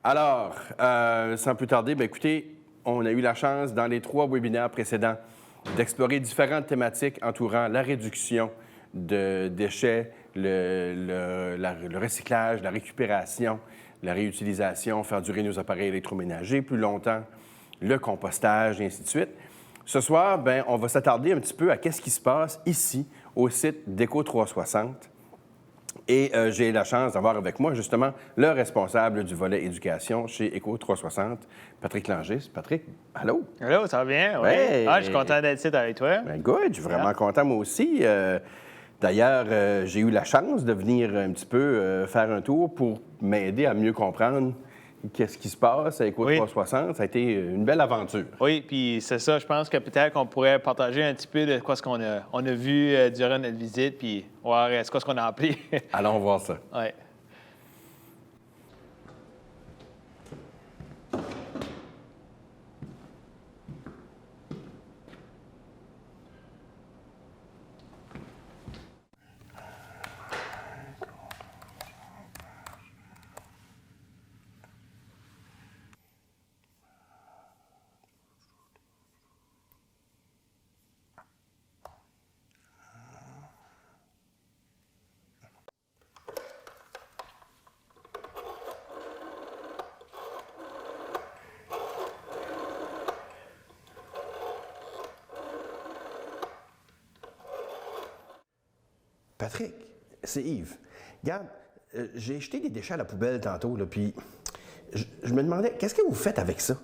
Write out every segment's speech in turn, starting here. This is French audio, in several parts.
Alors, sans plus tarder, bien, écoutez, on a eu la chance, dans les 3 webinaires précédents, d'explorer différentes thématiques entourant la réduction de déchets, le recyclage, la récupération, la réutilisation, faire durer nos appareils électroménagers plus longtemps, le compostage, et ainsi de suite. Ce soir, bien, on va s'attarder un petit peu à ce qui se passe ici, au site d'Éco360. Et j'ai la chance d'avoir avec moi, justement, le responsable du volet éducation chez Éco360, Patrick Langis. Patrick, allô? Allô, ça va bien? Oui. Ouais. Ah, je suis content d'être ici avec toi. Bien, good, je suis vraiment content, moi aussi. D'ailleurs, j'ai eu la chance de venir un petit peu faire un tour pour m'aider à mieux comprendre qu'est-ce qui se passe à Éco360. Ça a été une belle aventure. Oui, puis c'est ça. Je pense que peut-être qu'on pourrait partager un petit peu de quoi ce qu'on a vu durant notre visite, puis voir ce qu'on a appris. Allons voir ça. Oui. Patrick, c'est Yves. Regarde, j'ai jeté des déchets à la poubelle tantôt, là, puis je me demandais, qu'est-ce que vous faites avec ça?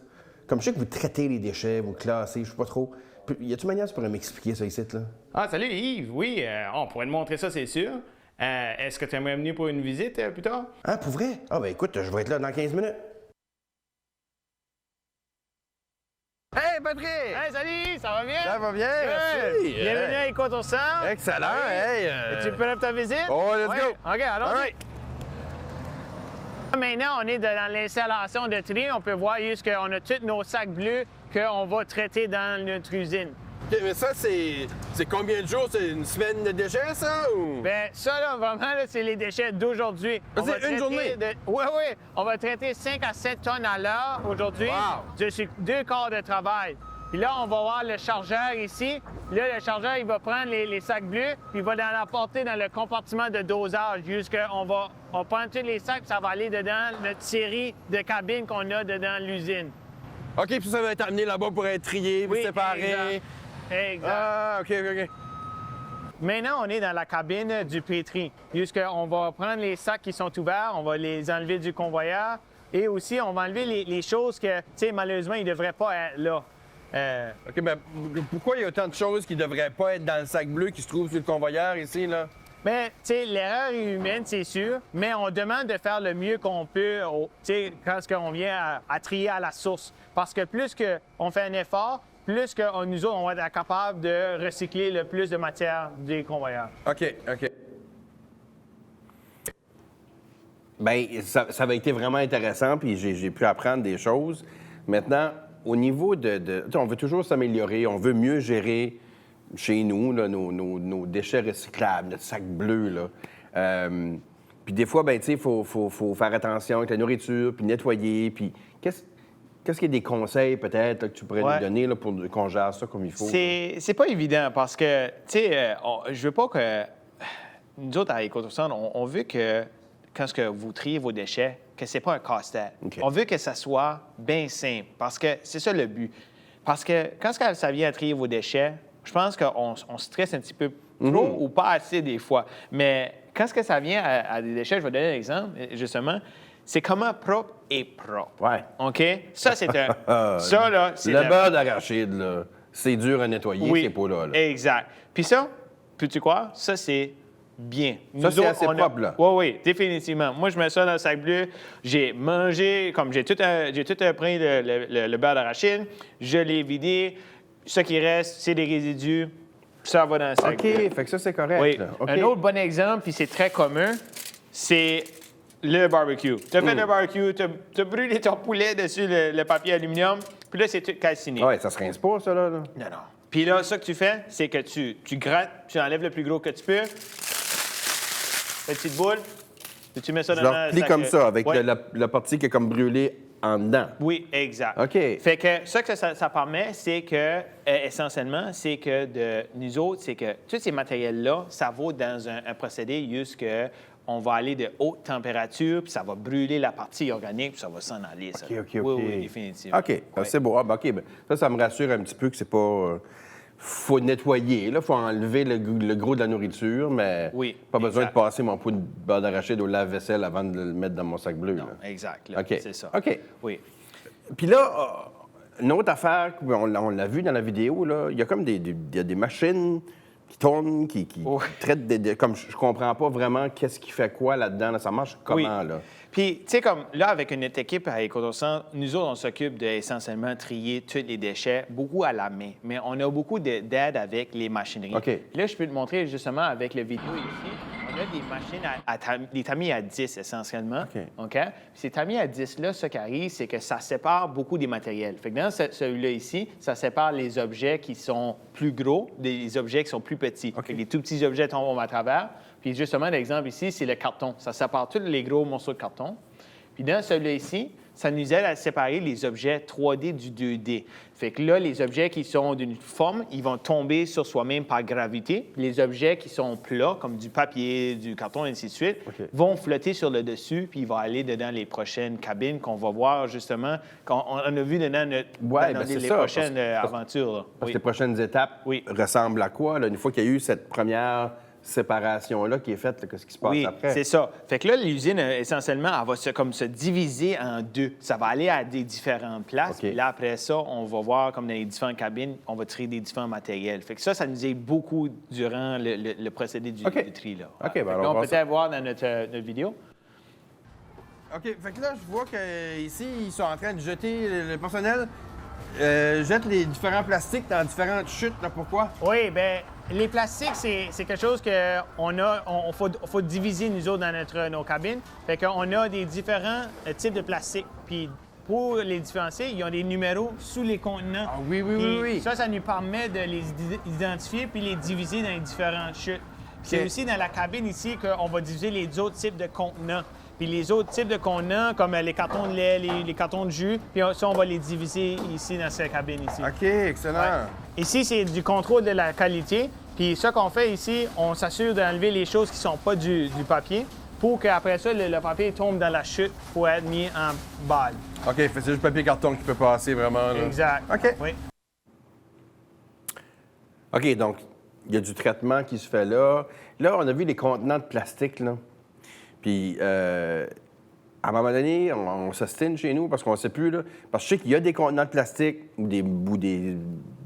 Comme je sais que vous traitez les déchets, vous classez, je sais pas trop. Puis, y a-t-il manière que tu pourrais m'expliquer ça ici, là? Ah, salut Yves, oui, on pourrait te montrer ça, c'est sûr. Est-ce que tu aimerais venir pour une visite plus tard? Ah, pour vrai? Ah, ben écoute, je vais être là dans 15 minutes. Hey, Patrick! Hey, salut! Ça va bien? Ça va bien, merci! Bienvenue à Éco360. Excellent, Oui. hey! Es-tu prêt pour ta visite? Oh, let's Oui. go! OK, allons-y. All right. Maintenant, on est dans l'installation de tri. On peut voir juste qu'on a tous nos sacs bleus qu'on va traiter dans notre usine. OK, mais ça, c'est combien de jours? C'est une semaine de déchets, ça? Ou... Bien, ça, là, vraiment, là, c'est les déchets d'aujourd'hui. Ah, c'est une journée? Oui, oui. On va traiter 5 à 7 tonnes à l'heure aujourd'hui. Wow! Sur 2 quarts de travail. Puis là, on va voir le chargeur ici. Là, le chargeur, il va prendre les sacs bleus, puis il va l'apporter dans le compartiment de dosage. On va prendre tous les sacs, puis ça va aller dedans notre série de cabines qu'on a dedans l'usine. OK, puis ça va être amené là-bas pour être trié, Oui, séparé. Exact. Ah, OK. Maintenant, on est dans la cabine du pétri. On va prendre les sacs qui sont ouverts, on va les enlever du convoyeur et aussi, on va enlever les choses que, tu sais, malheureusement, ils ne devraient pas être là. OK, mais pourquoi il y a autant de choses qui ne devraient pas être dans le sac bleu qui se trouve sur le convoyeur ici, là? Bien, tu sais, l'erreur est humaine, c'est sûr, mais on demande de faire le mieux qu'on peut, tu sais, quand on vient à trier à la source. Parce que plus qu'on fait un effort, plus que nous autres, on va être capable de recycler le plus de matière des convoyeurs. OK. Bien, ça a été vraiment intéressant, puis j'ai pu apprendre des choses. Maintenant, au niveau on veut toujours s'améliorer, on veut mieux gérer chez nous là, nos déchets recyclables, notre sac bleu, là. Puis des fois, ben tu sais, il faut faire attention avec la nourriture, puis nettoyer, puis qu'est-ce qu'il y a des conseils peut-être là, que tu pourrais nous donner là, pour qu'on gère ça comme il faut? C'est pas évident parce que, tu sais, je veux pas que... Nous autres, à Éco360, on veut que quand vous triez vos déchets, que c'est pas un casse-tête. Okay. On veut que ça soit bien simple parce que c'est ça le but. Parce que quand ça vient à trier vos déchets, je pense qu'on stresse un petit peu trop ou pas assez des fois. Mais quand ça vient à des déchets, je vais donner un exemple, justement, c'est comment propre est propre. Ouais. OK? Ça, c'est un... ça, là, c'est... Le beurre d'arachide, là, c'est dur à nettoyer, oui, ces pots-là. Là. Exact. Puis ça, peux-tu croire? Ça, c'est bien. Ça, c'est assez propre, là. Oui, définitivement. Moi, je mets ça dans le sac bleu. J'ai mangé, comme j'ai tout pris le beurre d'arachide, je l'ai vidé. Ce qui reste, c'est des résidus. Ça va dans le sac bleu. OK, fait que ça, c'est correct. Oui. Là. OK. Un autre bon exemple, puis c'est très commun, c'est le barbecue. Tu as fait le barbecue, tu as brûlé ton poulet dessus le papier aluminium, puis là, c'est tout calciné. Ouais, ça se rince pas, ça, là. Non. Puis là, ça que tu fais, c'est que tu grattes, tu enlèves le plus gros que tu peux. Petite boule. Tu mets ça Je dans le un replie sac, comme ça, avec ouais. la partie qui est comme brûlée en dedans. Oui, exact. OK. Fait que ça permet, c'est que, essentiellement, c'est que nous autres, c'est que tous ces matériels-là, ça va dans un procédé juste que on va aller de haute température, puis ça va brûler la partie organique, puis ça va s'en aller. Ça. OK. Oui, définitivement. OK, Oui. c'est beau. Ah, ben, OK, ben, ça me rassure un petit peu que c'est pas... faut nettoyer, là. Faut enlever le gros de la nourriture, mais Oui, pas besoin exact. de passer mon pot de beurre d'arachide au lave-vaisselle avant de le mettre dans mon sac bleu. Non, là. exact. Là, OK. c'est ça. OK. Oui. Puis là, une autre affaire, on l'a vu dans la vidéo, là, il y a comme il y a des machines qui tournent, qui Oui. traitent comme je comprends pas vraiment qu'est-ce qui fait quoi là-dedans. Là. Ça marche comment, là? Puis, tu sais, comme là, avec notre équipe à Écocentre, nous autres, on s'occupe d'essentiellement trier tous les déchets, beaucoup à la main. Mais on a beaucoup d'aide avec les machineries. OK. Là, je peux te montrer justement avec la vidéo ici. On a des machines des tamis à 10 essentiellement. OK. Puis ces tamis à 10-là, ce qui arrive, c'est que ça sépare beaucoup des matériels. Fait que dans celui-là ici, ça sépare les objets qui sont plus gros des objets qui sont plus petits. OK. Fait que les tout petits objets tombent à travers. Puis justement, l'exemple ici, c'est le carton. Ça sépare tous les gros morceaux de carton. Puis dans celui-là ici, ça nous aide à séparer les objets 3D du 2D. Fait que là, les objets qui sont d'une forme, ils vont tomber sur soi-même par gravité. Les objets qui sont plats, comme du papier, du carton, et ainsi de suite, OK. vont flotter sur le dessus, puis ils vont aller dedans les prochaines cabines qu'on va voir justement, qu'on a vu dedans c'est les ça, prochaines parce- aventures. Là. Parce Oui. que les prochaines étapes Oui. ressemblent à quoi, là, une fois qu'il y a eu cette première séparation-là qui est faite, là, qu'est-ce qui se passe Oui, après? c'est ça. Fait que là, l'usine, essentiellement, elle va se diviser en deux. Ça va aller à des différentes places. OK. Puis là, après ça, on va voir, comme dans les différentes cabines, on va trier des différents matériels. Fait que ça nous aide beaucoup durant le procédé du tri. Là. OK, Fait que ben là, alors, on on va peut ça. peut-être voir dans notre vidéo. OK, fait que là, je vois qu'ici, ils sont en train de jeter, le personnel jette les différents plastiques dans différentes chutes. Là, pourquoi? Oui, bien, les plastiques, c'est quelque chose qu'on faut diviser, nous autres, dans nos cabines. Fait qu'on a des différents types de plastiques. Puis pour les différencier, ils ont des numéros sous les contenants. Ah oui, oui, Puis oui, oui. Ça nous permet de les identifier puis les diviser dans les différentes chutes. Puis C'est aussi dans la cabine ici qu'on va diviser les autres types de contenants. Puis les autres types de contenants, comme les cartons de lait, les cartons de jus, puis ça, on va les diviser ici dans cette cabine ici. OK, excellent. Ici, c'est du contrôle de la qualité. Puis ce qu'on fait ici, on s'assure d'enlever les choses qui ne sont pas du papier pour qu'après ça, le papier tombe dans la chute pour être mis en balle. OK, fait que c'est juste papier-carton qui peut passer vraiment. Là. Exact. OK. Oui. OK, donc, il y a du traitement qui se fait là. Là, on a vu les contenants de plastique, là. Puis, à un moment donné, on s'ostine chez nous parce qu'on ne sait plus, là. Parce que je sais qu'il y a des contenants de plastique ou des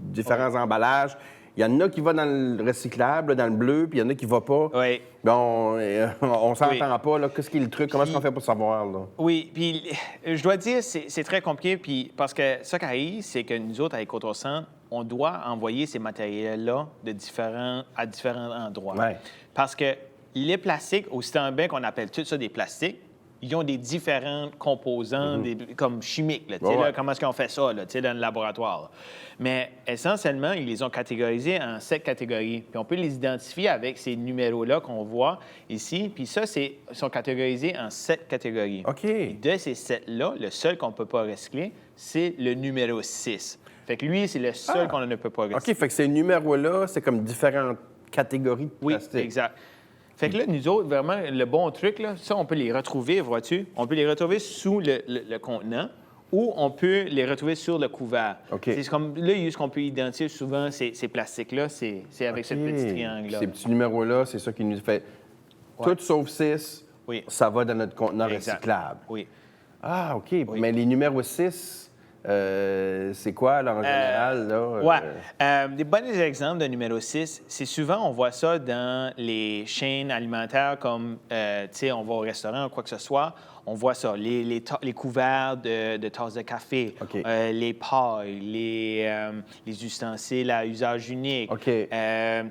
différents emballages. Il y en a qui vont dans le recyclable, dans le bleu, puis il y en a qui ne vont pas. Oui. Bon, on s'entend Oui. pas, là. Qu'est-ce qui est le truc? Comment est-ce qu'on fait pour savoir, là? Oui, puis je dois dire, c'est très compliqué, puis parce que ce qui arrive, c'est que nous autres, à Écocentre, on doit envoyer ces matériels-là à différents endroits. Ouais. Parce que les plastiques, aussi bien qu'on appelle tout ça des plastiques, ils ont des différents composants, comme chimiques, là, tu sais, Ouais. là, comment est-ce qu'on fait ça là, tu sais, dans le laboratoire. Là. Mais essentiellement, ils les ont catégorisés en 7 catégories. Puis on peut les identifier avec ces numéros-là qu'on voit ici. Puis ça, ils sont catégorisés en 7 catégories. OK. Et de ces 7-là, le seul qu'on ne peut pas recycler, c'est le numéro 6. Fait que lui, c'est le seul qu'on ne peut pas recycler. OK, fait que ces numéros-là, c'est comme différentes catégories de Oui, plastique. exact. Fait que là, nous autres, vraiment, le bon truc, là, ça, on peut les retrouver, vois-tu? On peut les retrouver sous le contenant ou on peut les retrouver sur le couvert. OK. C'est comme, là, ce qu'on peut identifier souvent, ces plastiques-là, c'est avec ce petit triangle-là. Ces petits numéros-là, c'est ça qui nous fait. Tout sauf 6, Oui. ça va dans notre contenant Exact. recyclable. Oui. Ah, OK. Mais les numéros 6, c'est quoi, là, en général? Là, Ouais. Des bons exemples de numéro 6, c'est souvent, on voit ça dans les chaînes alimentaires comme, tu sais, on va au restaurant ou quoi que ce soit, on voit ça, les couverts de tasses de café, OK. les pailles, les ustensiles à usage unique. OK.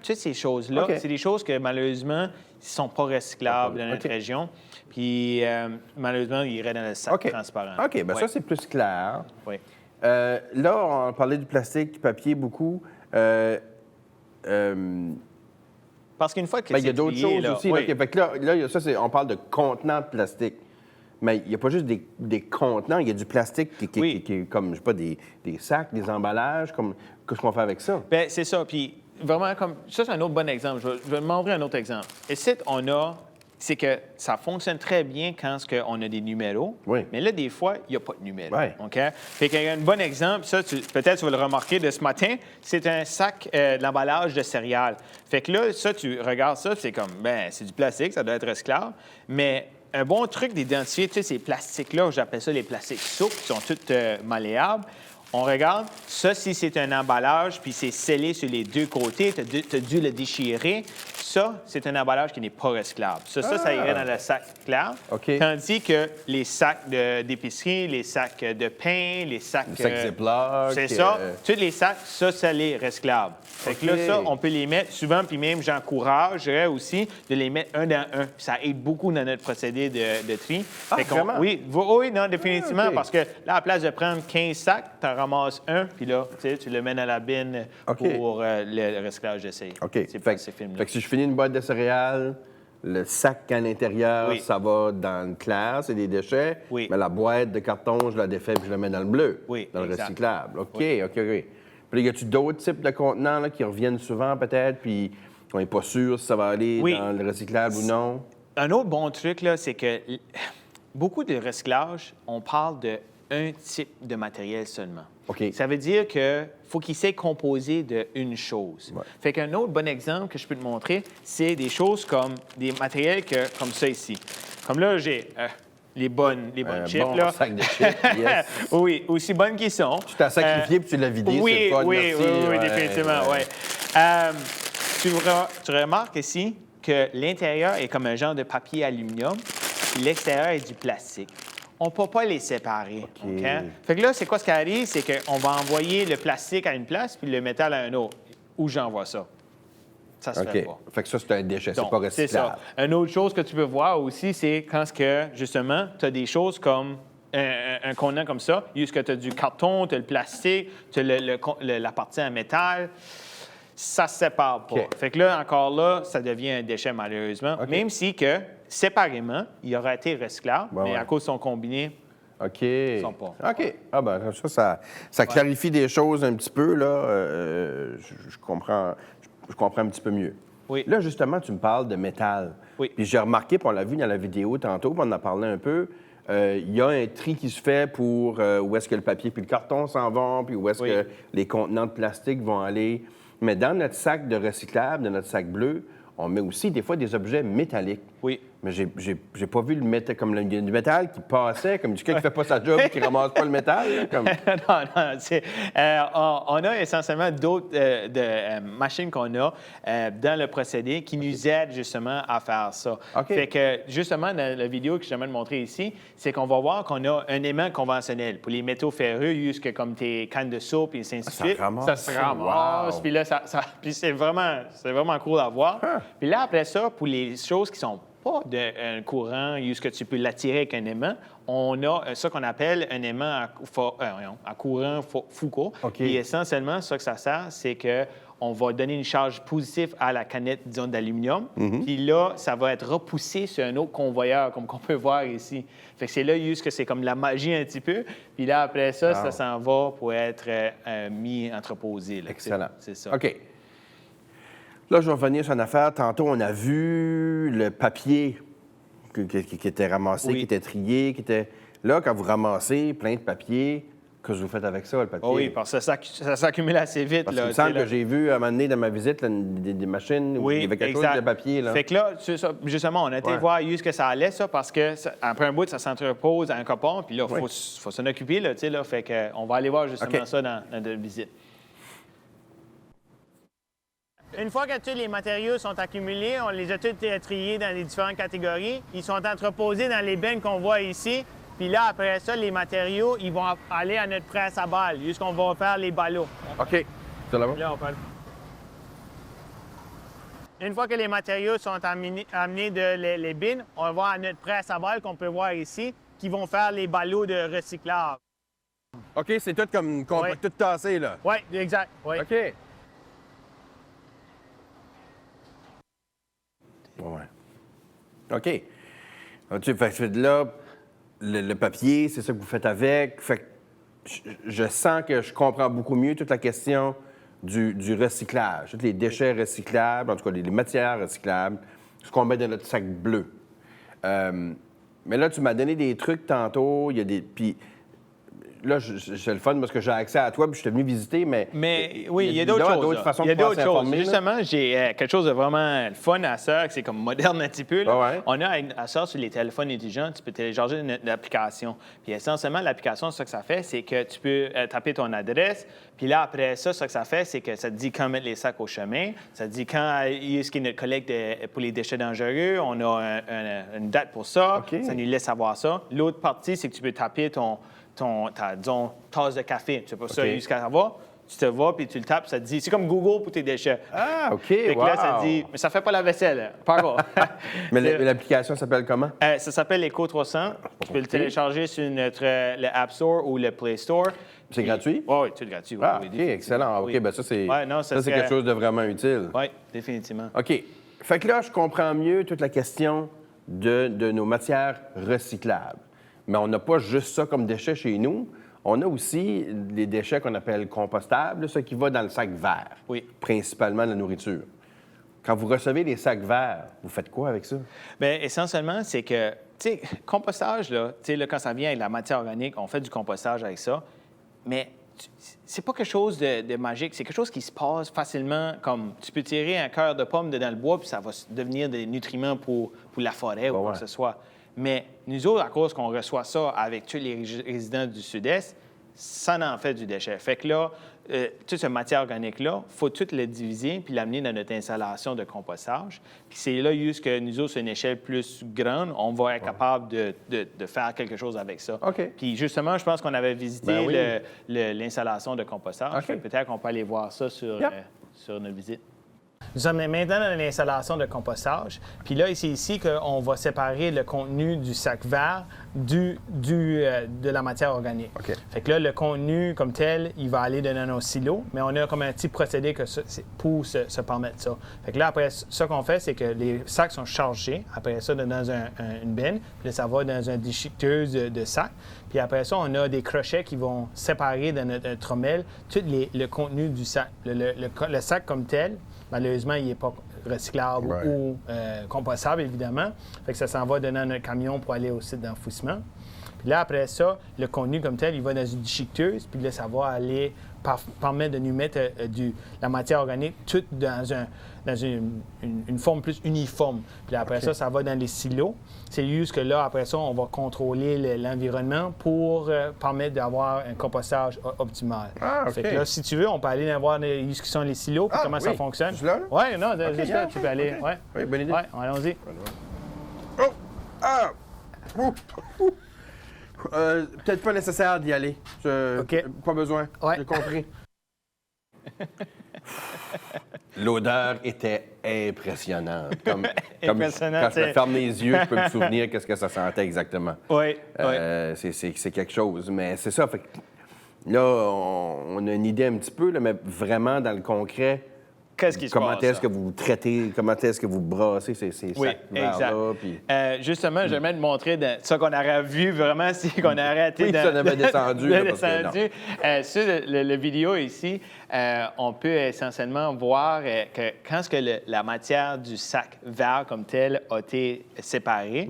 Toutes ces choses-là, OK. c'est des choses que malheureusement, ne sont pas recyclables dans notre OK. région. Puis malheureusement, ils iraient dans le sac OK. transparent. OK, bien Ouais. ça, c'est plus clair. Oui. Là, on parlait du plastique, du papier beaucoup. Parce qu'une fois que Ben, il y a c'est d'autres trié, choses là, aussi. oui. Là, fait que on parle de contenants de plastique. Mais il n'y a pas juste des contenants, il y a du plastique Oui. qui est comme, je sais pas, des sacs, des emballages. Qu'est-ce qu'on fait avec ça? Bien, c'est ça. Puis vraiment, comme ça, c'est un autre bon exemple. Je vais montrer un autre exemple. Ici, c'est que ça fonctionne très bien quand on a des numéros. Oui. Mais là, des fois, il n'y a pas de numéro. Oui. OK? Fait qu'il y a un bon exemple, ça, peut-être tu vas le remarquer de ce matin, c'est un sac de l'emballage de céréales. Fait que là, ça, tu regardes ça, c'est comme, ben, c'est du plastique, ça doit être recyclable. Mais un bon truc d'identifier, tu sais, ces plastiques-là, j'appelle ça les plastiques souples, qui sont tous malléables. On regarde, ça, si c'est un emballage, puis c'est scellé sur les deux côtés, tu as dû le déchirer. Ça, c'est un emballage qui n'est pas recyclable. Ça irait dans le sac clair. OK. Tandis que les sacs d'épicerie, les sacs de pain, les sacs... Les sacs Ziploc, c'est ça. Tous les sacs, ça l'est recyclable. Fait que là, OK. ça, on peut les mettre souvent, puis même, j'encouragerais aussi de les mettre un dans un. Puis ça aide beaucoup dans notre procédé de tri. Ah, vraiment? Oui, non, définitivement, Ah, OK. parce que là, à la place de prendre 15 sacs, tu en ramasses un, puis là, tu sais, tu le mets dans la bine OK. pour le recyclage d'essai. OK. C'est Fait pas ces films-là. que si je finis une boîte de céréales, le sac à l'intérieur, Oui. ça va dans le clair, c'est des déchets. Oui. Mais la boîte de carton, je la défais puis je la mets dans le bleu. Oui, Dans le exact. recyclable. OK, Oui. OK. Puis y a-tu d'autres types de contenants là, qui reviennent souvent peut-être, puis on n'est pas sûr si ça va aller Oui. dans le recyclable ou non? Un autre bon truc, là, c'est que beaucoup de recyclage, on parle de un type de matériel seulement. OK. Ça veut dire qu'il faut qu'il s'est composé d'une chose. Ouais. Fait qu'un autre bon exemple que je peux te montrer, c'est des choses comme des matériels comme ça ici. Comme là, j'ai les bonnes chips. Bon là. sac de chips, yes. Oui, aussi bonnes qu'ils sont. Tu t'as sacrifié puis tu l'as vidé, c'est Oui, le fun, oui, merci. oui, Ouais, définitivement, ouais. oui. Tu remarques ici que l'intérieur est comme un genre de papier aluminium, puis l'extérieur est du plastique. On ne peut pas les séparer. OK? Fait que là, c'est quoi ce qui arrive? C'est qu'on va envoyer le plastique à une place puis le métal à un autre. Où j'envoie ça? Ça se fait OK. pas. Fait que ça, c'est un déchet, c'est Donc, pas c'est recyclable. ça. Une autre chose que tu peux voir aussi, c'est quand, justement, tu as des choses comme un contenant comme ça, jusqu'à tu as du carton, tu as le plastique, tu as la partie en métal. Ça se sépare pas. OK. Fait que là, encore là, ça devient un déchet, malheureusement. OK. Même si que, séparément, il aurait été recyclable, Ouais, mais ouais. à cause de son combiné, OK. sont pas. OK. Ah ben ça clarifie des choses un petit peu, là. Je comprends un petit peu mieux. Oui. Là, justement, tu me parles de métal. Oui. Puis j'ai remarqué, puis on l'a vu dans la vidéo tantôt, puis on en a parlé un peu, il y a un tri qui se fait pour où est-ce que le papier puis le carton s'en vont, puis où est-ce Oui. que les contenants de plastique vont aller. Mais dans notre sac de recyclable, dans notre sac bleu, on met aussi des fois des objets métalliques. Oui. Mais j'ai pas vu le métal, comme il y a du métal qui passait, comme du gars qui fait pas sa job, qui ramasse pas le métal. Là, comme... On a essentiellement d'autres machines qu'on a dans le procédé qui nous aident justement à faire ça. OK. Fait que justement, dans la vidéo que je viens de montrer ici, c'est qu'on va voir qu'on a un aimant conventionnel pour les métaux ferreux, jusque comme tes cannes de soupe et ainsi de ça suite. ramasse Ça se ça. ramasse. Wow. Puis là, puis c'est vraiment cool à voir. Huh. Puis là, après ça, pour les choses qui sont pas d'un courant, jusque tu peux l'attirer avec un aimant, on a ça qu'on appelle un aimant à courant Foucault. OK. Et essentiellement, ça que ça sert, c'est que on va donner une charge positive à la canette, disons, d'aluminium. Puis là, ça va être repoussé sur un autre convoyeur, comme qu'on peut voir ici. Fait que c'est là, juste que c'est comme la magie un petit peu. Puis là, après ça, ça s'en va pour être mis entreposé. Là. Excellent. C'est ça. OK. Là, je vais revenir sur une affaire. Tantôt, on a vu le papier qui était ramassé, Oui. qui était trié, qui était... Là, quand vous ramassez plein de papier, qu'est-ce que vous faites avec ça, le papier? Oh oui, parce que ça s'accumule assez vite. Parce là, qu'il me tu sais, semble là. que j'ai vu, à un moment donné, dans ma visite, là, des machines où Oui, il y avait quelque exact. chose de papier. Là. Fait que là, c'est ça, justement, on a été Ouais. voir ce que ça allait, ça, parce que après un bout, ça s'entrepose à un copon, puis là, il Oui. faut s'en occuper, là, tu sais, là. Fait que, on va aller voir justement OK. ça dans notre visite. Une fois que tous les matériaux sont accumulés, on les a tous triés dans les différentes catégories. Ils sont entreposés dans les bins qu'on voit ici. Puis là, après ça, les matériaux, ils vont aller à notre presse à balles, jusqu'on va faire les ballots. OK. C'est là-bas? Là, on parle. Une fois que les matériaux sont amenés les bins, on va à notre presse à balles qu'on peut voir ici, qui vont faire les ballots de recyclage. OK, c'est tout comme Ouais. tout tassé, là. Oui, exact. Oui. OK. OK. Fait que là, le papier, c'est ça que vous faites avec. Fait que je sens que je comprends beaucoup mieux toute la question du recyclage, tous les déchets recyclables, en tout cas les matières recyclables, ce qu'on met dans notre sac bleu. Mais là, tu m'as donné des trucs tantôt, il y a des... Puis là, c'est le fun parce que j'ai accès à toi, puis je suis venu visiter, mais... oui, il y a d'autres choses. façons Il y a de pouvoir d'autres choses. s'informer, là. Justement, j'ai quelque chose de vraiment fun à ça, que c'est comme moderne un petit peu. Là. Ouais. On a à ça sur les téléphones intelligents, tu peux télécharger une application. Puis essentiellement, l'application, ce que ça fait, c'est que tu peux taper ton adresse. Puis là, après ça, ce que ça fait, c'est que ça te dit quand mettre les sacs au chemin. Ça te dit quand est-ce qu'il y a notre collecte pour les déchets dangereux. On a une date pour ça. OK. Ça nous laisse savoir ça. L'autre partie, c'est que tu peux taper ta, disons, tasse de café. Tu sais pas ça OK. jusqu'à ça va. Tu te vas, puis tu le tapes, ça te dit... C'est comme Google pour tes déchets. Ah, OK, Fait que là, ça wow. te dit... Mais ça fait pas la vaisselle, pas encore. Mais l'application s'appelle comment? Ça s'appelle Eco 300. Tu peux le télécharger sur le App Store ou le Play Store. C'est gratuit? Oui, tout est gratuit. Oui, Ah, oui, OK, définitivement. excellent. OK, Oui. bien ça, c'est Ouais, non, ça c'est serait- quelque chose de vraiment utile. Oui, définitivement. OK. Fait que là, je comprends mieux toute la question de nos matières recyclables. Mais on n'a pas juste ça comme déchets chez nous. On a aussi des déchets qu'on appelle compostables, ce qui va dans le sac vert, Oui. principalement la nourriture. Quand vous recevez les sacs verts, vous faites quoi avec ça? Bien, essentiellement, c'est que, tu sais, compostage, là, tu sais, là, quand ça vient avec la matière organique, on fait du compostage avec ça, mais c'est pas quelque chose de magique, c'est quelque chose qui se passe facilement, comme tu peux tirer un cœur de pomme dans le bois, puis ça va devenir des nutriments pour la forêt ou quoi que ce soit. Mais nous autres, à cause qu'on reçoit ça avec tous les résidents du Sud-Est, ça en fait du déchet. Fait que là, toute cette matière organique-là, il faut tout le diviser puis l'amener dans notre installation de compostage. Puis c'est là juste que nous autres, sur une échelle plus grande, on va être capable de faire quelque chose avec ça. OK. Puis justement, je pense qu'on avait visité Ben oui. l'installation de compostage. OK. Fait que peut-être qu'on peut aller voir ça sur notre visite. Nous sommes maintenant dans l'installation de compostage. Puis là, c'est ici qu'on va séparer le contenu du sac vert de la matière organique. OK. Fait que là, le contenu comme tel, il va aller dans nos silos, mais on a comme un petit procédé pour se permettre ça. Fait que là, après, ce qu'on fait, c'est que les sacs sont chargés. Après ça, dans une benne. Puis là, ça va dans une déchiqueteuse de sacs. Puis après ça, on a des crochets qui vont séparer dans notre trommelle tout le contenu du sac. Le sac comme tel, malheureusement, il n'est pas recyclable Right. ou compostable, évidemment. Fait que ça s'en va dans notre camion pour aller au site d'enfouissement. Puis là, après ça, le contenu comme tel, il va dans une déchiqueteuse, puis là, ça va aller permettre de nous mettre la matière organique toute dans une forme plus uniforme. Puis là, après ça, ça va dans les silos. C'est juste que là, après ça, on va contrôler l'environnement pour permettre d'avoir un compostage optimal. Ah, OK. Fait que là, si tu veux, on peut aller voir où sont les silos, puis comment ça fonctionne. Juste là? Oui, non, juste là, yeah, tu peux aller. OK. Ouais. Oui, bonne idée. Ouais, allons-y. Oh! Ah! Ouh! Ouh! Peut-être pas nécessaire d'y aller. OK. Pas besoin. Ouais. J'ai compris. L'odeur était impressionnante. Impressionnant, Quand je me c'est- ferme les yeux, je peux me souvenir qu'est-ce que ça sentait exactement. Oui, C'est quelque chose. Mais c'est ça. Fait que là, on a une idée un petit peu, là, mais vraiment dans le concret, Qu'est-ce qui se comment passe? est-ce que vous traitez, comment est-ce que vous brassez ces Oui, sacs exact. verts-là? Puis... Justement, j'aimerais te montrer ça qu'on aurait vu vraiment si qu'on aurait arrêté Oui, ça en avait descendu, là, parce que descendu. Sur le vidéo ici, on peut essentiellement voir que quand ce que la matière du sac vert comme tel a été séparée,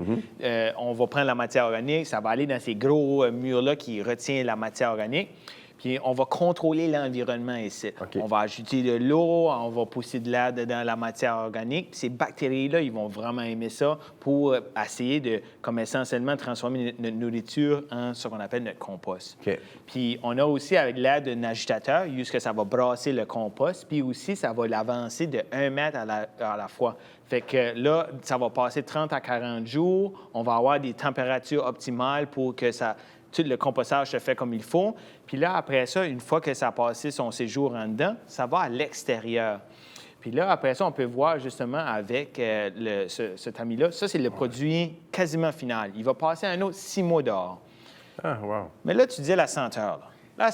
on va prendre la matière organique, ça va aller dans ces gros murs-là qui retiennent la matière organique. Puis on va contrôler l'environnement ici. OK. On va ajouter de l'eau, on va pousser de l'air dans la matière organique. Puis ces bactéries-là, ils vont vraiment aimer ça pour essayer de, comme essentiellement, transformer notre nourriture en ce qu'on appelle notre compost. OK. Puis on a aussi, avec l'aide d'un agitateur, juste ça va brasser le compost, puis aussi, ça va l'avancer de 1 mètre à la fois. Fait que là, ça va passer 30 à 40 jours. On va avoir des températures optimales pour que tout le compostage se fait comme il faut. Puis là, après ça, une fois que ça a passé son séjour en dedans, ça va à l'extérieur. Puis là, après ça, on peut voir justement avec ce tamis-là, ça, c'est le produit quasiment final. Il va passer un autre 6 mois dehors. Ah, wow. Mais là, tu disais la senteur. Là. Là,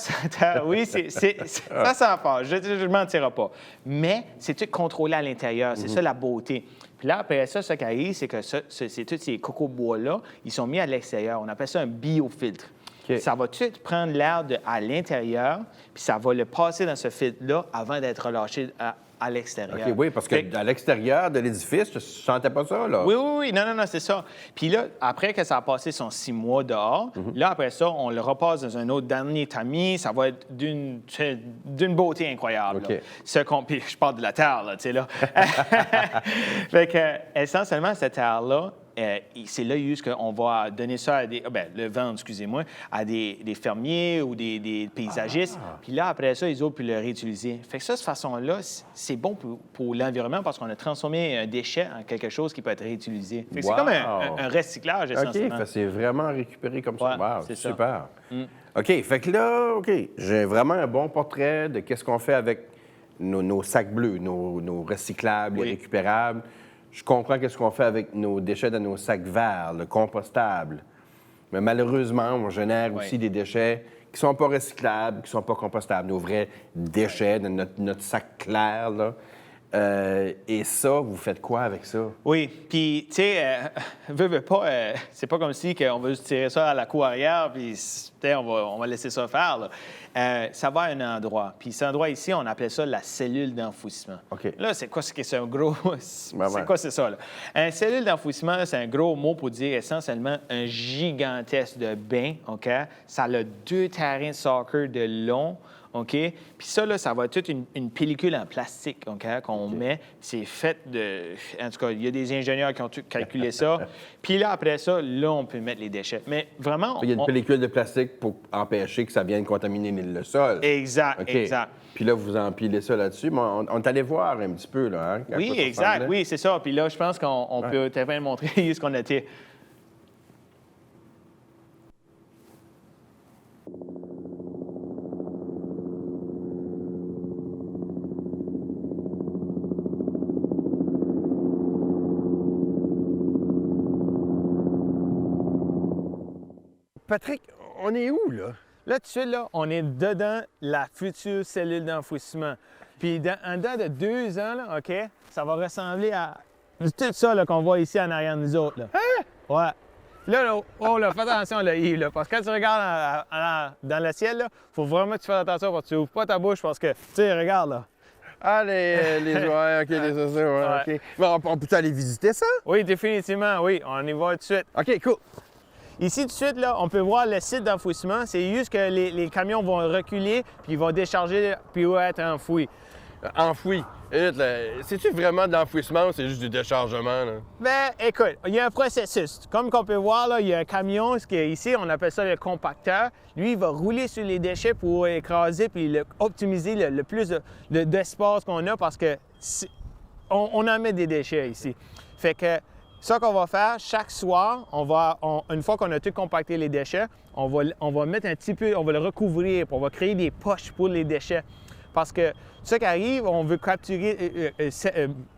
oui, ça sent fort. Je ne mentirai pas. Mais c'est tout contrôlé à l'intérieur. C'est ça la beauté. Puis là, après ça, ce qui arrive, c'est que c'est tous ces cocobois-là, ils sont mis à l'extérieur. On appelle ça un biofiltre. OK. Ça va tout prendre l'air à l'intérieur, puis ça va le passer dans ce filtre-là avant d'être relâché à l'extérieur. OK, oui, parce qu'à l'extérieur de l'édifice, je ne sentais pas ça, là. Oui. Non, c'est ça. Puis là, après que ça a passé son 6 mois dehors, là, après ça, on le repasse dans un autre dernier tamis. Ça va être d'une beauté incroyable. OK. Puis je parle de la terre, là, tu sais, là. Fait que, essentiellement, cette terre-là, c'est là qu'on va donner ça à le vendre, excusez-moi, à des fermiers ou des paysagistes. Puis là, après ça, les autres peuvent le réutiliser. Fait que ça, de cette façon-là, c'est bon pour l'environnement parce qu'on a transformé un déchet en quelque chose qui peut être réutilisé. Fait que c'est comme un recyclage, essentiellement. OK, c'est vraiment récupéré comme ça. Ouais, Wow, c'est ça. super. OK, fait que là, j'ai vraiment un bon portrait de qu'est-ce qu'on fait avec nos sacs bleus, nos recyclables, les récupérables. Je comprends qu'est-ce qu'on fait avec nos déchets dans nos sacs verts, le compostable. Mais malheureusement, on génère aussi des déchets qui ne sont pas recyclables, qui ne sont pas compostables, nos vrais déchets de notre sac clair, là. Et ça, vous faites quoi avec ça? Oui, puis, tu sais, veux pas, c'est pas comme si on veut juste tirer ça à la cour arrière, puis on va laisser ça faire, là. Ça va à un endroit. Puis cet endroit ici, on appelait ça la cellule d'enfouissement. OK. Là, c'est quoi? C'est un gros... c'est quoi, c'est ça, là? Une cellule d'enfouissement, c'est un gros mot pour dire essentiellement un gigantesque de bain, OK? Ça a 2 terrains de soccer de long, OK? Puis ça, là, ça va être toute une pellicule en plastique, OK? Qu'on met. C'est fait de... En tout cas, il y a des ingénieurs qui ont tout calculé ça. Puis là, après ça, là, on peut mettre les déchets. Mais vraiment... Il y a une pellicule de plastique pour empêcher que ça vienne contaminer le sol. Exact, OK. exact. Puis là, vous empilez ça là-dessus. Mais on est allé voir un petit peu, là. Hein, Oui, exact. Oui, c'est ça. Puis là, je pense qu'on peut te montrer ce qu'on a été. Patrick, on est où, là? Là, tout de suite, là, on est dedans la future cellule d'enfouissement. Puis, en dedans de 2 ans, là, OK, ça va ressembler à tout ça là, qu'on voit ici en arrière de nous autres. Là. Hein? Ouais. Là, fais attention, là, Yves, là, parce que quand tu regardes dans le ciel, il faut vraiment que tu fasses attention parce que tu n'ouvres pas ta bouche parce que, tu sais, regarde, là. Ah, les OK, les oiseaux, OK. Mais on peut aller visiter ça? Oui, définitivement, oui. On y va tout de suite. OK, cool. Ici, tout de suite, là, on peut voir le site d'enfouissement. C'est juste que les camions vont reculer, puis ils vont décharger, puis vont être enfouis. Enfoui. C'est-tu vraiment de l'enfouissement ou c'est juste du déchargement, là? Ben, écoute, il y a un processus. Comme qu'on peut voir, là, il y a un camion, ici, on appelle ça le compacteur. Lui, il va rouler sur les déchets pour écraser puis optimiser le plus d'espace qu'on a parce que on en met des déchets ici. Fait que ça qu'on va faire, chaque soir, une fois qu'on a tout compacté les déchets, on va mettre un petit peu, on va le recouvrir, puis on va créer des poches pour les déchets. Parce que ce qui arrive, on veut capturer,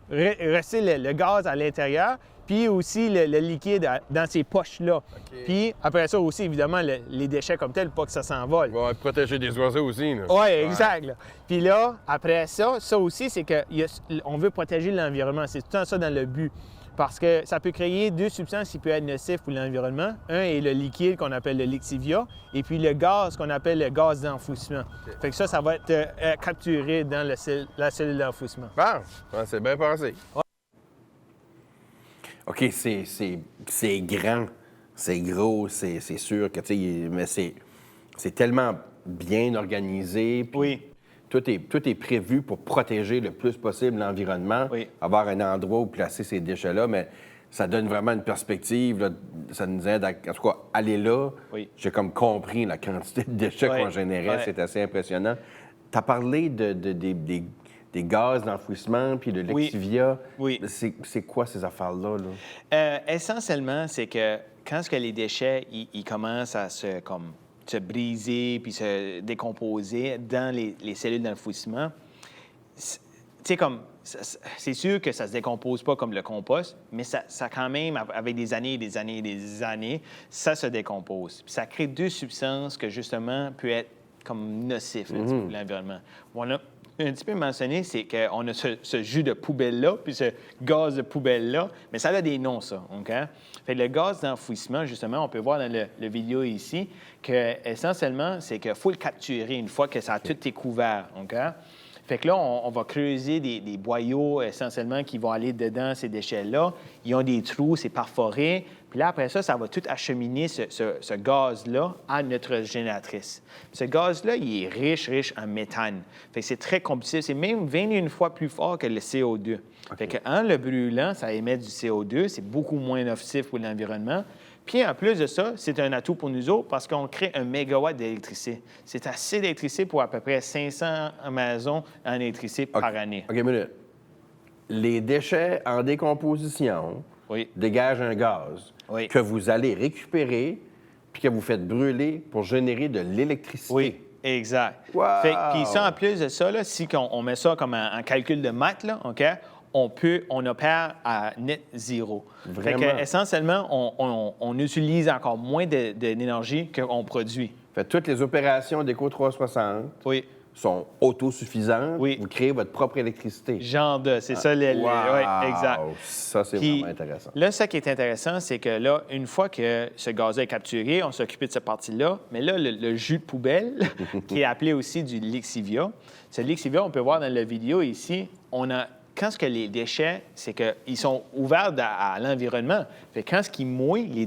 rester le gaz à l'intérieur, puis aussi le liquide dans ces poches-là. Okay. Puis après ça aussi, évidemment, les déchets comme tels, pas que ça s'envole. On va protéger des oiseaux aussi. Oui, exact. Là. Puis là, après ça aussi, c'est qu'on veut protéger l'environnement. C'est tout le temps ça dans le but. Parce que ça peut créer 2 substances qui peuvent être nocives pour l'environnement. Un est le liquide qu'on appelle le lexivia, et puis le gaz qu'on appelle le gaz d'enfouissement. Okay. Fait que ça va être capturé dans la cellule d'enfouissement. Bon, c'est bien pensé. Ouais. OK, c'est grand, c'est gros, c'est sûr que, tu sais, mais c'est tellement bien organisé. Oui. Tout est prévu pour protéger le plus possible l'environnement, avoir un endroit où placer ces déchets-là, mais ça donne vraiment une perspective. Là, ça nous aide à, en tout cas, aller là. Oui. J'ai comme compris la quantité de déchets qu'on générait. C'est assez impressionnant. Tu as parlé des gaz d'enfouissement puis de l'exivia. Oui. C'est quoi ces affaires-là? Là? Essentiellement, c'est que quand les déchets ils commencent à se briser puis se décomposer dans les cellules d'enfouissement, tu sais, comme c'est sûr que ça ne se décompose pas comme le compost, mais ça quand même, avec des années et des années et des années, ça se décompose. Puis ça crée 2 substances que, justement, peuvent être comme nocif un petit peu pour l'environnement. On a un petit peu mentionné, c'est qu'on a ce jus de poubelle-là, puis ce gaz de poubelle-là, mais ça a des noms, ça. OK? Fait que le gaz d'enfouissement, justement, on peut voir dans le vidéo ici, que essentiellement, c'est qu'il faut le capturer une fois que ça a tout été couvert. OK? Fait que là, on va creuser des boyaux essentiellement qui vont aller dedans, ces déchets-là. Ils ont des trous, c'est perforé. Puis là, après ça, ça va tout acheminer ce gaz-là à notre génératrice. Ce gaz-là, il est riche en méthane. Fait que c'est très combustible. C'est même 21 fois plus fort que le CO2. Fait qu'en le brûlant, ça émet du CO2. C'est beaucoup moins nocif pour l'environnement. Puis, en plus de ça, c'est un atout pour nous autres parce qu'on crée 1 mégawatt d'électricité. C'est assez d'électricité pour à peu près 500 maisons en électricité par année. OK, minute. Les déchets en décomposition dégagent un gaz que vous allez récupérer puis que vous faites brûler pour générer de l'électricité. Oui, exact. Wow! Puis ça, en plus de ça, là, si on met ça comme en calcul de maths, là, OK? On opère à net zéro. Vraiment? Fait que, essentiellement, on utilise encore moins d'énergie qu'on produit. Fait que toutes les opérations d'Éco360 sont autosuffisantes. Oui. Vous créez votre propre électricité. Genre de, c'est ça, Wow! oui, exact. Ça, c'est Puis, vraiment intéressant. Là, ce qui est intéressant, c'est que là, une fois que ce gaz est capturé, on s'est occupé de cette partie-là, mais là, le jus de poubelle, qui est appelé aussi du lixivia, ce lixivia, on peut voir dans la vidéo ici, quand ce que les déchets, c'est qu'ils sont ouverts à l'environnement. Fait que quand ce qui mouille,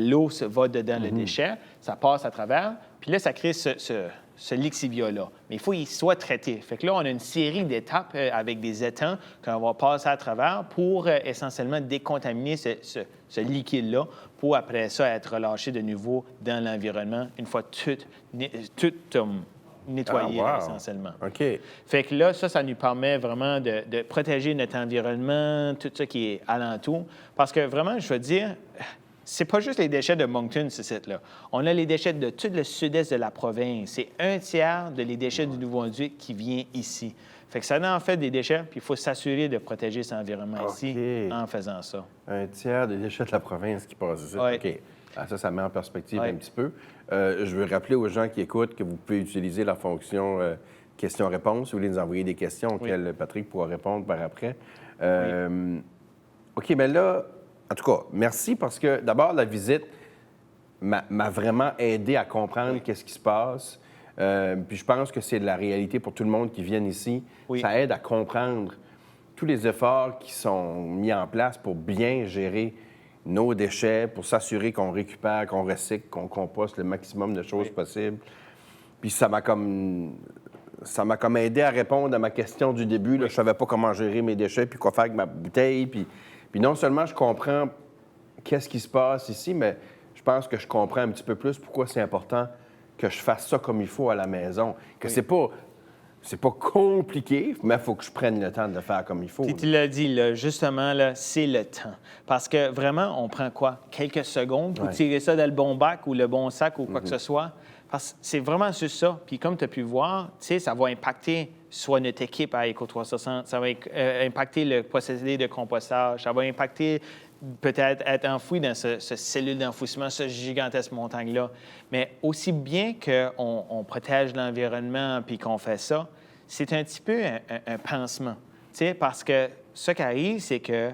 l'eau va dedans le déchet, ça passe à travers, puis là, ça crée ce lixivia-là. Mais il faut qu'il soit traité. Fait que là, on a une série d'étapes avec des étangs qu'on va passer à travers pour essentiellement décontaminer ce liquide-là pour après ça être relâché de nouveau dans l'environnement une fois tout nettoyer, essentiellement. OK. Fait que là, ça nous permet vraiment de protéger notre environnement, tout ça qui est alentour. Parce que vraiment, je veux dire, c'est pas juste les déchets de Moncton, ce site-là. On a les déchets de tout le sud-est de la province. C'est 1/3 de les déchets du Nouveau-Brunswick qui vient ici. Fait que ça en fait des déchets, puis il faut s'assurer de protéger cet environnement ici en faisant ça. 1/3 des déchets de la province qui passent ici. Oui. OK. Ça met en perspective un petit peu. Je veux rappeler aux gens qui écoutent que vous pouvez utiliser la fonction questions-réponses si vous voulez nous envoyer des questions auxquelles Patrick pourra répondre par après. OK, bien là, en tout cas, merci parce que d'abord, la visite m'a vraiment aidé à comprendre qu'est-ce qui se passe. Puis je pense que c'est la réalité pour tout le monde qui vient ici. Ça aide à comprendre tous les efforts qui sont mis en place pour bien gérer nos déchets, pour s'assurer qu'on récupère, qu'on recycle, qu'on composte le maximum de choses possibles. Puis ça m'a comme aidé à répondre à ma question du début. Là, je savais pas comment gérer mes déchets, puis quoi faire avec ma bouteille. Puis non seulement je comprends qu'est-ce qui se passe ici, mais je pense que je comprends un petit peu plus pourquoi c'est important que je fasse ça comme il faut à la maison. Que c'est pas compliqué, mais il faut que je prenne le temps de le faire comme il faut. Tu l'as dit, là, justement, là, c'est le temps. Parce que vraiment, on prend quoi? Quelques secondes pour tirer ça dans le bon bac ou le bon sac ou quoi que ce soit. Parce que c'est vraiment juste ça. Puis comme tu as pu voir, tu sais, ça va impacter soit notre équipe à Éco360, ça va impacter le procédé de compostage, ça va impacter peut-être être enfoui dans ce cellule d'enfouissement, ce gigantesque montagne-là. Mais aussi bien qu'on protège l'environnement puis qu'on fait ça, c'est un petit peu un pansement. Tu sais, parce que ce qui arrive, c'est que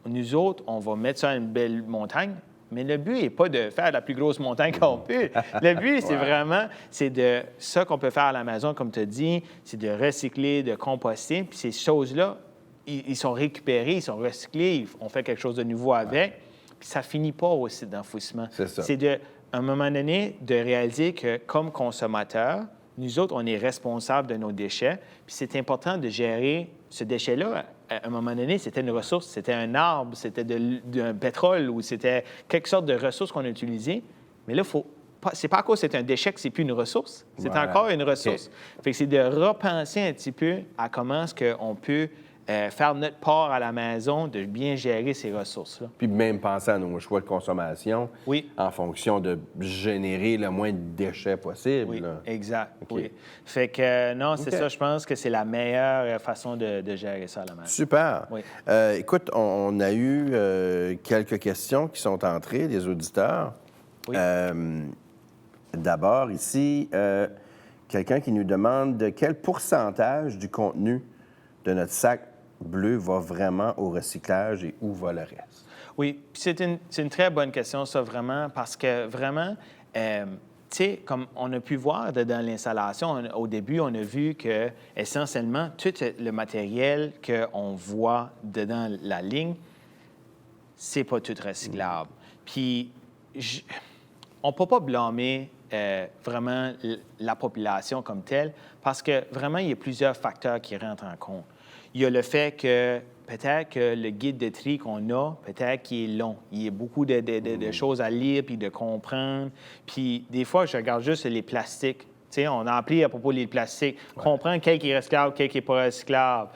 nous autres, on va mettre ça à une belle montagne, mais le but n'est pas de faire la plus grosse montagne qu'on peut. Le but, c'est vraiment, c'est de ça qu'on peut faire à la maison, comme tu as dit, c'est de recycler, de composter, puis ces choses-là, ils sont récupérés, ils sont recyclés, on fait quelque chose de nouveau avec, puis ça finit pas au site d'enfouissement. C'est ça. C'est à un moment donné de réaliser que, comme consommateurs, nous autres, on est responsables de nos déchets, puis c'est important de gérer ce déchet-là. À un moment donné, c'était une ressource, c'était un arbre, c'était d'un pétrole ou c'était quelque sorte de ressource qu'on a utilisée. Mais là, c'est pas à cause que c'est un déchet que c'est plus une ressource. C'est encore une ressource. Fait que c'est de repenser un petit peu à comment est-ce qu'on peut faire notre part à la maison, de bien gérer ces ressources-là. Puis même penser à nos choix de consommation en fonction de générer le moins de déchets possible. Oui, là. exact. OK. Oui. Fait que non, c'est ça, je pense que c'est la meilleure façon de gérer ça à la maison. Super. Oui. Écoute, on a eu quelques questions qui sont entrées des auditeurs. Oui. D'abord, ici, quelqu'un qui nous demande de quel pourcentage du contenu de notre sac bleu va vraiment au recyclage et où va le reste? Oui, c'est une très bonne question, ça, vraiment, parce que vraiment, tu sais, comme on a pu voir dans l'installation, au début, on a vu que essentiellement, tout le matériel qu'on voit dedans la ligne, c'est pas tout recyclable. Puis, on ne peut pas blâmer vraiment la population comme telle, parce que vraiment, il y a plusieurs facteurs qui rentrent en compte. Il y a le fait que peut-être que le guide de tri qu'on a, peut-être qu'il est long. Il y a beaucoup de choses à lire puis de comprendre. Puis des fois, je regarde juste les plastiques. Tu sais, on a appris à propos des plastiques. Comprendre quel qui est recyclable, quel qui n'est pas recyclable.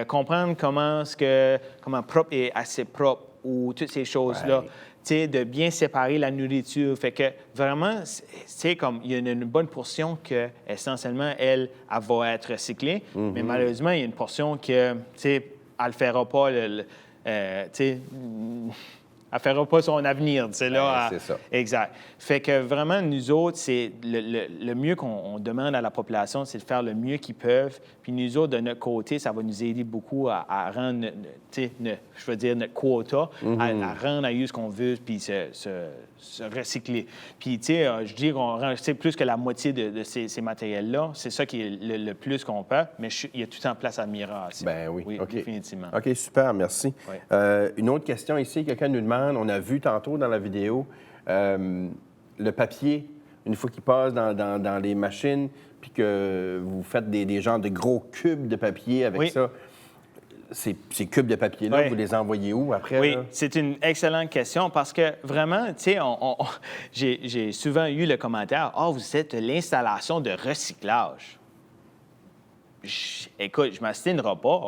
Comprendre comment propre est assez propre ou toutes ces choses-là. Ouais. Tu sais, de bien séparer la nourriture. Fait que vraiment, c'est comme il y a une bonne portion que essentiellement elle va être recyclée, mais malheureusement il y a une portion que tu sais elle ne fera pas tu sais, elle fera pas son avenir, tu sais, là. C'est ça. Exact. Fait que vraiment, nous autres, c'est le mieux qu'on demande à la population, c'est de faire le mieux qu'ils peuvent. Puis nous autres, de notre côté, ça va nous aider beaucoup à rendre, tu sais, je veux dire, notre quota, à rendre à eux ce qu'on veut, puis se recycler. Puis, tu sais, je dis qu'on recycle plus que la moitié de ces matériels-là. C'est ça qui est le plus qu'on peut, mais il y a tout en place à amélioration. Ben oui. Oui, OK. définitivement. OK, super, merci. Oui. Une autre question ici, quelqu'un nous demande, on a vu tantôt dans la vidéo, le papier, une fois qu'il passe dans les machines, puis que vous faites des genres de gros cubes de papier avec ça, ces cubes de papier-là, vous les envoyez où après? Oui, là? c'est une excellente question parce que vraiment, tu sais, j'ai souvent eu le commentaire « Ah, vous êtes l'installation de recyclage. » Écoute, je ne m'astinerai pas.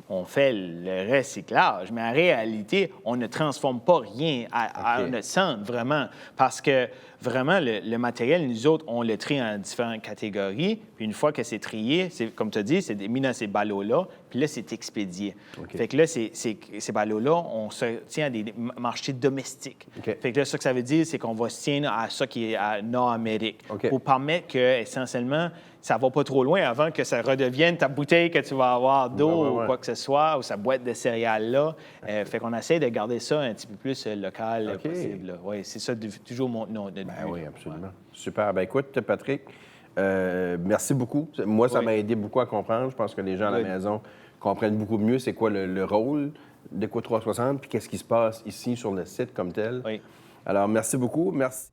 On fait le recyclage, mais en réalité, on ne transforme pas rien à notre centre, vraiment, parce que vraiment, le matériel, nous autres, on le trie en différentes catégories, puis une fois que c'est trié, comme tu as dit, c'est mis dans ces ballots-là, puis là, c'est expédié. Fait que là, ces ballots-là, on se tient à des marchés domestiques. Fait que là, ce que ça veut dire, c'est qu'on va se tenir à ça qui est à Nord-Amérique, pour permettre que, essentiellement, ça va pas trop loin avant que ça redevienne ta bouteille que tu vas avoir d'eau ou quoi que ce soit, ou sa boîte de céréales-là. Fait qu'on essaie de garder ça un petit peu plus local possible. Oui, c'est ça, toujours notre but. Oui, absolument. Super. Ben écoute, Patrick, merci beaucoup. Moi, ça m'a aidé beaucoup à comprendre. Je pense que les gens à la maison comprennent beaucoup mieux c'est quoi le rôle d'Eco360 puis qu'est-ce qui se passe ici sur le site comme tel. Oui. Alors, merci beaucoup. Merci.